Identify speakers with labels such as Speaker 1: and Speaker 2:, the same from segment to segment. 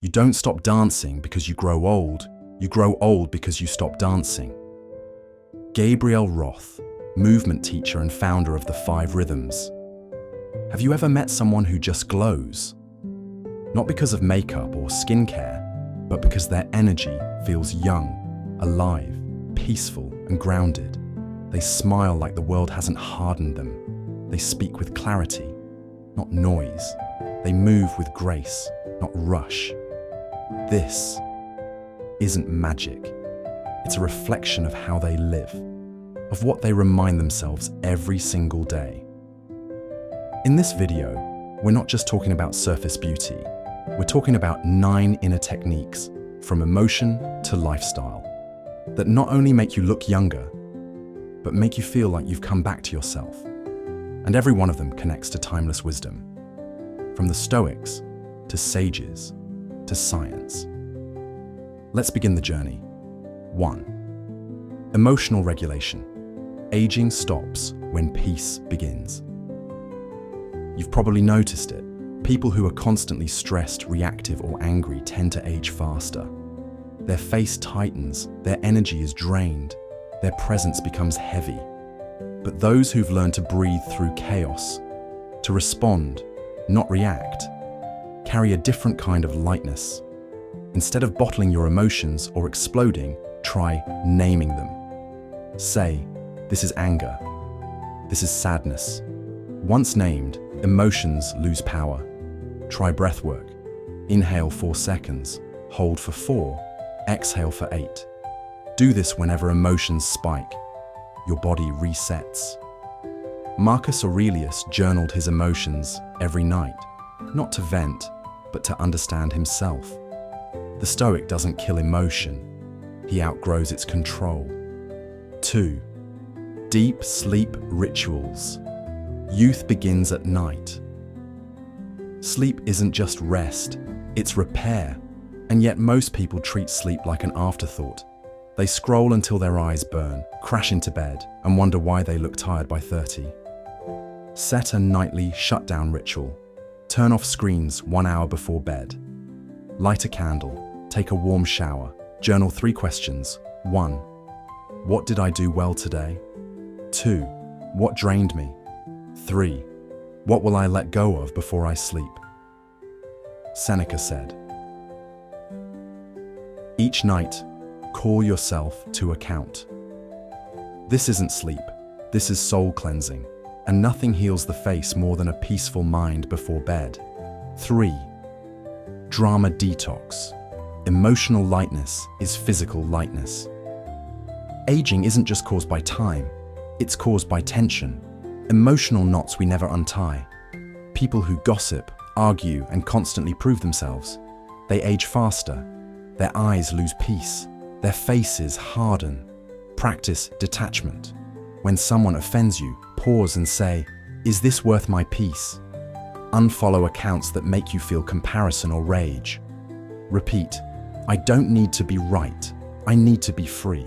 Speaker 1: You don't stop dancing because you grow old because you stop dancing. Gabriel Roth, movement teacher and founder of the 5 Rhythms. Have you ever met someone who just glows? Not because of makeup or skincare, but because their energy feels young, alive, peaceful, and grounded. They smile like the world hasn't hardened them. They speak with clarity, not noise. They move with grace, not rush. This isn't magic. It's a reflection of how they live, of what they remind themselves every single day. In this video, we're not just talking about surface beauty. We're talking about 9 inner techniques, from emotion to lifestyle, that not only make you look younger, but make you feel like you've come back to yourself. And every one of them connects to timeless wisdom, from the Stoics to sages to science. Let's begin the journey. 1. Emotional regulation. Aging stops when peace begins. You've probably noticed it. People who are constantly stressed, reactive, or angry tend to age faster. Their face tightens, their energy is drained, their presence becomes heavy. But those who've learned to breathe through chaos, to respond, not react, carry a different kind of lightness. Instead of bottling your emotions or exploding, try naming them. Say, this is anger. This is sadness. Once named, emotions lose power. Try breath work. Inhale 4 seconds, hold for 4, exhale for 8. Do this whenever emotions spike. Your body resets. Marcus Aurelius journaled his emotions every night, not to vent, but to understand himself. The Stoic doesn't kill emotion, he outgrows its control. 2. Deep sleep rituals. Youth begins at night. Sleep isn't just rest, it's repair, and yet most people treat sleep like an afterthought. They scroll until their eyes burn, crash into bed, and wonder why they look tired by 30. Set a nightly shutdown ritual. Turn off screens 1 hour before bed. Light a candle, take a warm shower, journal 3 questions. 1. What did I do well today? 2. What drained me? 3. What will I let go of before I sleep? Seneca said, each night, call yourself to account. This isn't sleep, this is soul cleansing, and nothing heals the face more than a peaceful mind before bed. 3. Drama detox. Emotional lightness is physical lightness. Aging isn't just caused by time, it's caused by tension, emotional knots we never untie. People who gossip, argue, and constantly prove themselves, they age faster. Their eyes lose peace, their faces harden. Practice detachment. When someone offends you, pause and say, is this worth my peace? Unfollow accounts that make you feel comparison or rage. Repeat, I don't need to be right, I need to be free.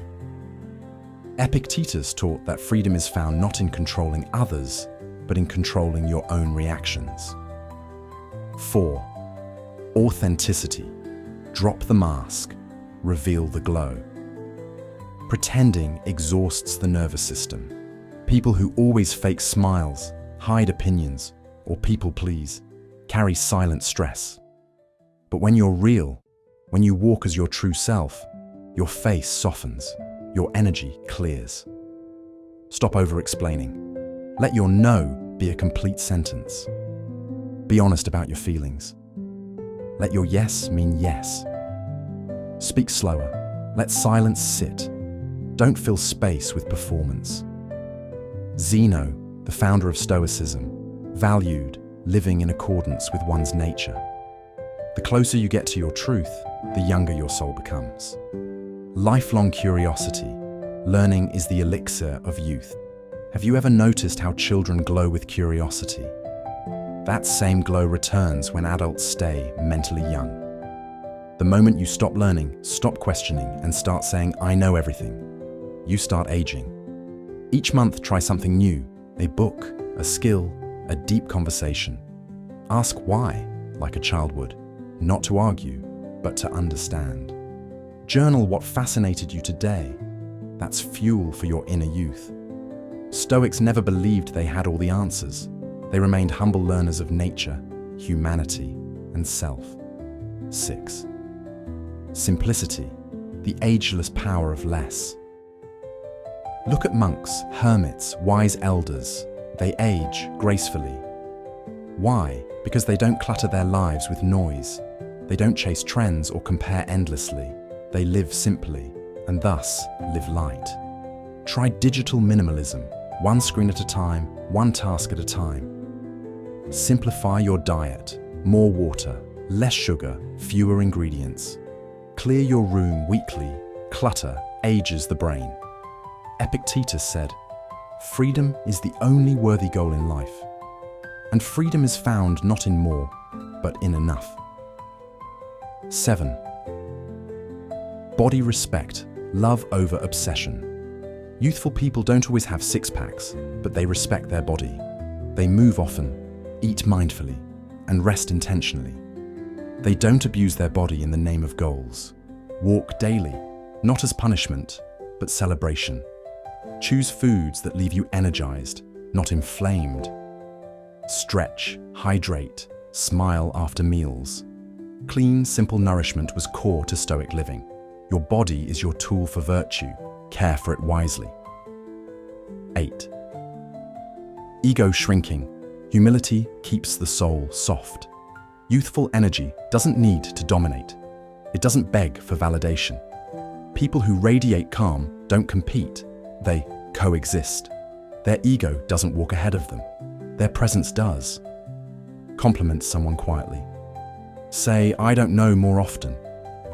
Speaker 1: Epictetus taught that freedom is found not in controlling others, but in controlling your own reactions. 4. Authenticity. Drop the mask, reveal the glow. Pretending exhausts the nervous system. People who always fake smiles, hide opinions, or people please, carry silent stress. But when you're real, when you walk as your true self, your face softens, your energy clears. Stop over-explaining. Let your no be a complete sentence. Be honest about your feelings. Let your yes mean yes. Speak slower. Let silence sit. Don't fill space with performance. Zeno, the founder of Stoicism, valued living in accordance with one's nature. The closer you get to your truth, the younger your soul becomes. Lifelong curiosity. Learning is the elixir of youth. Have you ever noticed how children glow with curiosity? That same glow returns when adults stay mentally young. The moment you stop learning, stop questioning, and start saying, I know everything, you start aging. Each month, try something new, a book, a skill, a deep conversation. Ask why, like a child would, not to argue, but to understand. Journal what fascinated you today. That's fuel for your inner youth. Stoics never believed they had all the answers. They remained humble learners of nature, humanity, and self. 6. Simplicity, the ageless power of less. Look at monks, hermits, wise elders. They age gracefully. Why? Because they don't clutter their lives with noise. They don't chase trends or compare endlessly. They live simply, and thus live light. Try digital minimalism, one screen at a time, one task at a time. Simplify your diet, more water, less sugar, fewer ingredients. Clear your room weekly. Clutter ages the brain. Epictetus said, "Freedom is the only worthy goal in life." And freedom is found not in more, but in enough. 7. Body respect, love over obsession. Youthful people don't always have six-packs, but they respect their body. They move often, eat mindfully, and rest intentionally. They don't abuse their body in the name of goals. Walk daily, not as punishment, but celebration. Choose foods that leave you energized, not inflamed. Stretch, hydrate, smile after meals. Clean, simple nourishment was core to Stoic living. Your body is your tool for virtue. Care for it wisely. 8. Ego shrinking. Humility keeps the soul soft. Youthful energy doesn't need to dominate. It doesn't beg for validation. People who radiate calm don't compete. They coexist. Their ego doesn't walk ahead of them. Their presence does. Compliment someone quietly. Say, "I don't know," more often.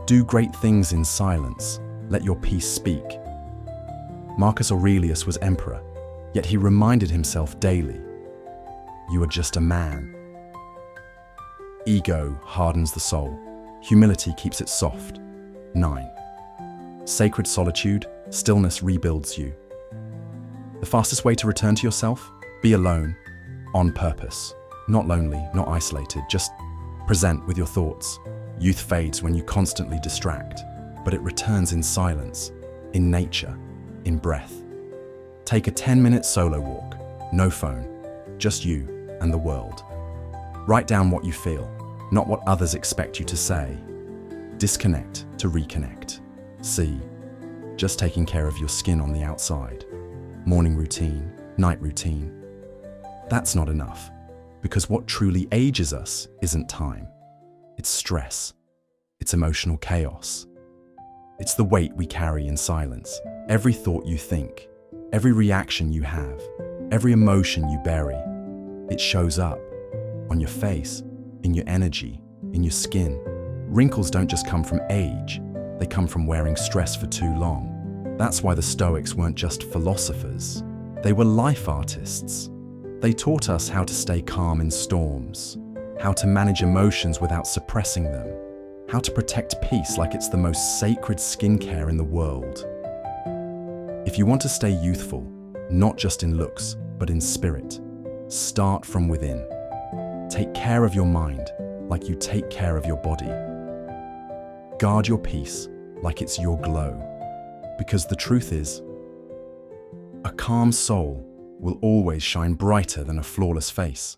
Speaker 1: Do great things in silence. Let your peace speak. Marcus Aurelius was emperor, yet he reminded himself daily, "You are just a man." Ego hardens the soul. Humility keeps it soft. 9. Sacred solitude, stillness rebuilds you. The fastest way to return to yourself? Be alone, on purpose. Not lonely, not isolated, just present with your thoughts. Youth fades when you constantly distract, but it returns in silence, in nature, in breath. Take a 10-minute solo walk, no phone, just you and the world. Write down what you feel, not what others expect you to say. Disconnect to reconnect. See, just taking care of your skin on the outside. Morning routine, night routine. That's not enough, because what truly ages us isn't time. It's stress. It's emotional chaos. It's the weight we carry in silence. Every thought you think, every reaction you have, every emotion you bury, it shows up on your face, in your energy, in your skin. Wrinkles don't just come from age, they come from wearing stress for too long. That's why the Stoics weren't just philosophers. They were life artists. They taught us how to stay calm in storms, how to manage emotions without suppressing them, how to protect peace like it's the most sacred skincare in the world. If you want to stay youthful, not just in looks, but in spirit, start from within. Take care of your mind like you take care of your body. Guard your peace like it's your glow. Because the truth is, a calm soul will always shine brighter than a flawless face.